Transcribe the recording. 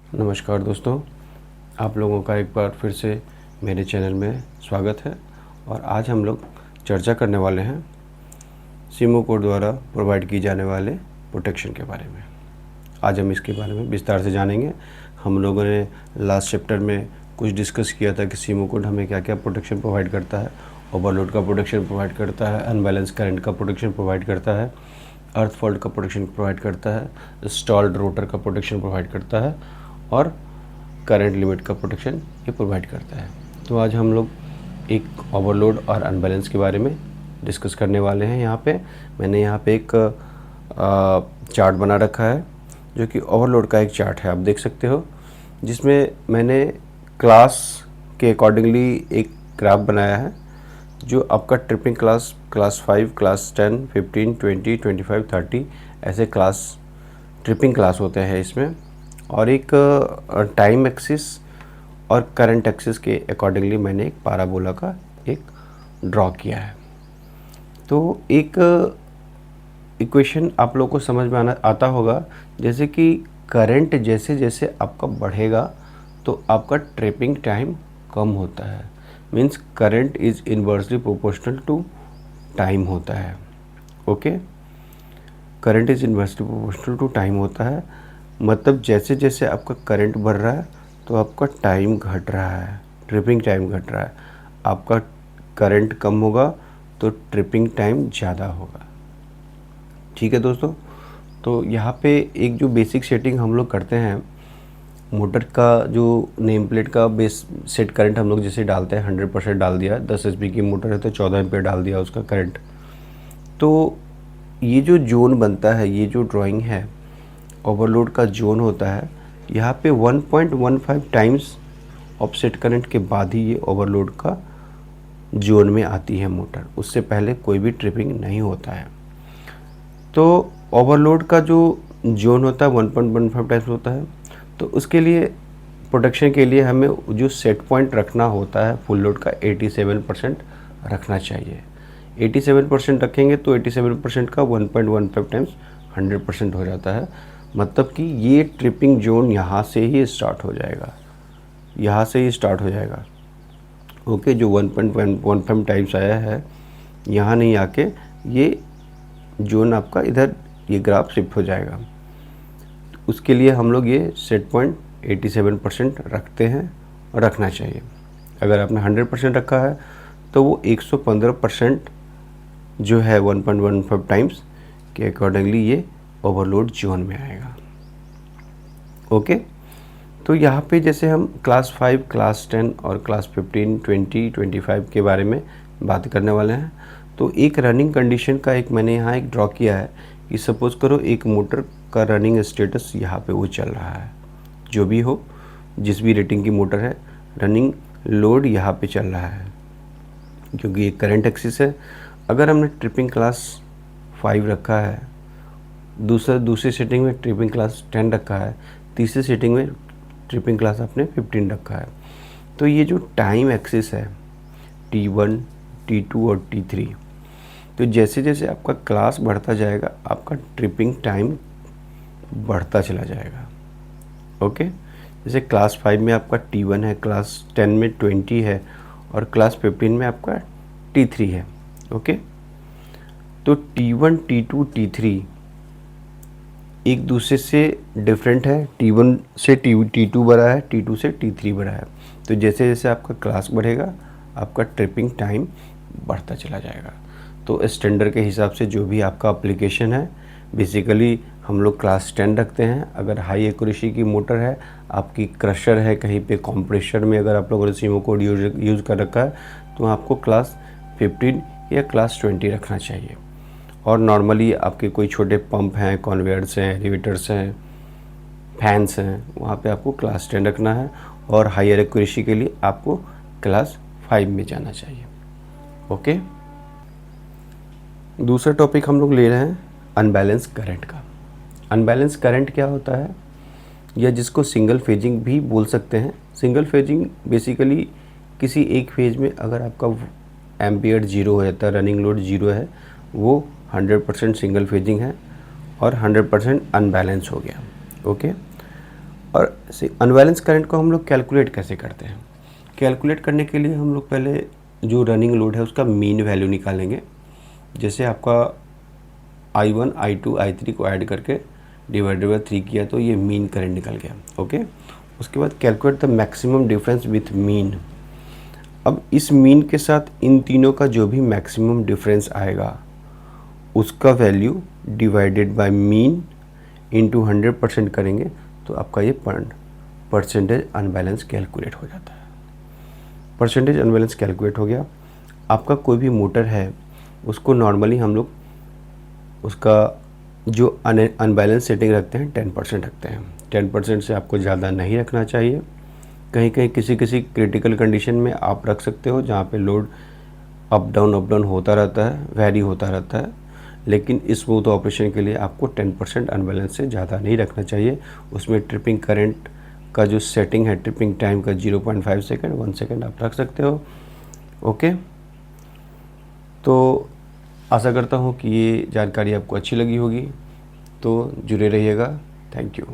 नमस्कार दोस्तों, आप लोगों का एक बार फिर से मेरे चैनल में स्वागत है। और आज हम लोग चर्चा करने वाले हैं सिमो कोड द्वारा प्रोवाइड की जाने वाले प्रोटेक्शन के बारे में। आज हम इसके बारे में विस्तार से जानेंगे। हम लोगों ने लास्ट चैप्टर में कुछ डिस्कस किया था कि सिमो कोड हमें क्या क्या प्रोटेक्शन प्रोवाइड करता है। ओवरलोड का प्रोटेक्शन प्रोवाइड करता है, अनबैलेंस करंट का प्रोटेक्शन प्रोवाइड करता है, अर्थ फॉल्ट का प्रोटेक्शन प्रोवाइड करता है, स्टॉल्ड रोटर का प्रोटेक्शन प्रोवाइड करता है और करंट लिमिट का प्रोटेक्शन ये प्रोवाइड करता है। तो आज हम लोग एक ओवरलोड और अनबैलेंस के बारे में डिस्कस करने वाले हैं। मैंने यहाँ पे एक चार्ट बना रखा है जो कि ओवरलोड का एक चार्ट है, आप देख सकते हो, जिसमें मैंने क्लास के अकॉर्डिंगली एक ग्राफ बनाया है जो आपका ट्रिपिंग क्लास 5, क्लास 10, 15, 20, 25, 30 ऐसे क्लास ट्रिपिंग क्लास होते हैं इसमें। और एक टाइम एक्सिस और करंट एक्सिस के अकॉर्डिंगली मैंने एक पाराबोला का एक ड्रॉ किया है। तो एक इक्वेशन आप लोगों को समझ में आता होगा, जैसे कि करंट जैसे जैसे आपका बढ़ेगा तो आपका ट्रिपिंग टाइम कम होता है। Means current is inversely proportional to time होता है। Okay, current is inversely proportional to time होता है। मतलब जैसे जैसे आपका करंट बढ़ रहा है तो आपका टाइम घट रहा है, ट्रिपिंग टाइम घट रहा है। आपका करंट कम होगा तो ट्रिपिंग टाइम ज़्यादा होगा। ठीक है दोस्तों, तो यहाँ पे एक जो बेसिक सेटिंग हम लोग करते हैं, मोटर का जो नेम प्लेट का बेस सेट करंट हम लोग जैसे डालते हैं 100% डाल दिया, 10 एचपी की मोटर है तो 14 एम्पीयर डाल दिया उसका करंट। तो ये जो जोन बनता है, ये जो ड्राइंग है ओवरलोड का जोन होता है, यहाँ पे 1.15 टाइम्स ऑफसेट करंट के बाद ही ये ओवरलोड का जोन में आती है मोटर। उससे पहले कोई भी ट्रिपिंग नहीं होता है। तो ओवरलोड का जो जोन होता है 1.15 टाइम्स होता है। तो उसके लिए प्रोटेक्शन के लिए हमें जो सेट पॉइंट रखना होता है फुल लोड का 87% रखना चाहिए। 87% रखेंगे तो 87% का 1.15 टाइम्स 100% हो जाता है। मतलब कि ये ट्रिपिंग जोन यहाँ से ही स्टार्ट हो जाएगा, यहाँ से ही स्टार्ट हो जाएगा। ओके, जो 1.15 टाइम्स आया है यहाँ नहीं आके ये जोन आपका इधर ये ग्राफ शिफ्ट हो जाएगा। उसके लिए हम लोग ये सेट पॉइंट 87% रखते हैं और रखना चाहिए। अगर आपने 100% रखा है तो वो 115% जो है 1.15 टाइम्स के अकॉर्डिंगली ये ओवरलोड जोन में आएगा। ओके, तो यहाँ पे जैसे हम क्लास 5, क्लास 10 और क्लास 15, 20, 25 के बारे में बात करने वाले हैं। तो एक रनिंग कंडीशन का एक मैंने यहाँ एक ड्रॉ किया है कि सपोज़ करो एक मोटर का रनिंग स्टेटस यहाँ पे वो चल रहा है, जो भी हो, जिस भी रेटिंग की मोटर है, रनिंग लोड यहाँ पे चल रहा है क्योंकि एक करंट एक्सिस है। अगर हमने ट्रिपिंग क्लास 5 रखा है, दूसरी सेटिंग में ट्रिपिंग क्लास 10 रखा है, तीसरी सेटिंग में ट्रिपिंग क्लास आपने 15 रखा है, तो ये जो टाइम एक्सिस है T1, T2 और T3, तो जैसे जैसे आपका क्लास बढ़ता जाएगा आपका ट्रिपिंग टाइम बढ़ता चला जाएगा। ओके, जैसे क्लास 5 में आपका T1 है, क्लास 10 में 20 है और क्लास 15 में आपका T3 है। ओके, तो T1, T2, T3 एक दूसरे से डिफरेंट है। T1 से T2 बड़ा है, T2 से T3 बड़ा है। तो जैसे जैसे आपका क्लास बढ़ेगा आपका ट्रिपिंग टाइम बढ़ता चला जाएगा। तो स्टैंडर्ड के हिसाब से जो भी आपका एप्लीकेशन है, बेसिकली हम लोग क्लास 10 रखते हैं। अगर हाई एक्यूरेसी की मोटर है, आपकी क्रशर है, कहीं पे कंप्रेसर में अगर आप लोगों ने सिमो कोड यूज़ कर रखा है तो आपको क्लास 15 या क्लास 20 रखना चाहिए। और नॉर्मली आपके कोई छोटे पंप हैं, कन्वेयर्स हैं, एलिवेटर्स हैं, फैंस हैं, वहाँ पे आपको क्लास 10 रखना है। और हायर एक्यूरेसी के लिए आपको क्लास 5 में जाना चाहिए। ओके, दूसरा टॉपिक हम लोग ले रहे हैं अनबैलेंस करंट का। अनबैलेंस करंट क्या होता है, या जिसको सिंगल फेजिंग भी बोल सकते हैं। सिंगल फेजिंग बेसिकली किसी एक फेज में अगर आपका एम्पियर 0 हो जाता है, रनिंग लोड 0 है, वो 100% सिंगल फेजिंग है और 100% अनबैलेंस हो गया। ओके, और अनबैलेंस करंट को हम लोग कैलकुलेट कैसे करते हैं? कैलकुलेट करने के लिए हम लोग पहले जो रनिंग लोड है उसका मीन वैल्यू निकालेंगे। जैसे आपका I1, I2, I3 को ऐड करके डिवाइडेड बाय 3 किया तो ये मीन करंट निकल गया। ओके, उसके बाद calculate the maximum difference with mean. अब इस मीन के साथ इन तीनों का जो भी मैक्सिमम डिफरेंस आएगा उसका value divided by mean into 100% करेंगे तो आपका ये परसेंटेज अनबैलेंस कैलकुलेट हो जाता है। परसेंटेज अनबैलेंस कैलकुलेट हो गया। आपका कोई भी मोटर है उसको नॉर्मली हम लोग उसका जो अनबैलेंस सेटिंग रखते हैं 10% रखते हैं। 10% से आपको ज़्यादा नहीं रखना चाहिए। कहीं कहीं किसी किसी क्रिटिकल कंडीशन में आप रख सकते हो जहाँ पे लोड अप डाउन होता रहता है, वैरी होता रहता है, लेकिन स्मूथ ऑपरेशन के लिए आपको 10% अनबैलेंस से ज़्यादा नहीं रखना चाहिए। उसमें ट्रिपिंग करंट का जो सेटिंग है, ट्रिपिंग टाइम का 0.5 सेकेंड, 1 सेकेंड आप रख सकते हो। ओके, तो आशा करता हूँ कि ये जानकारी आपको अच्छी लगी होगी, तो जुड़े रहिएगा। Thank you.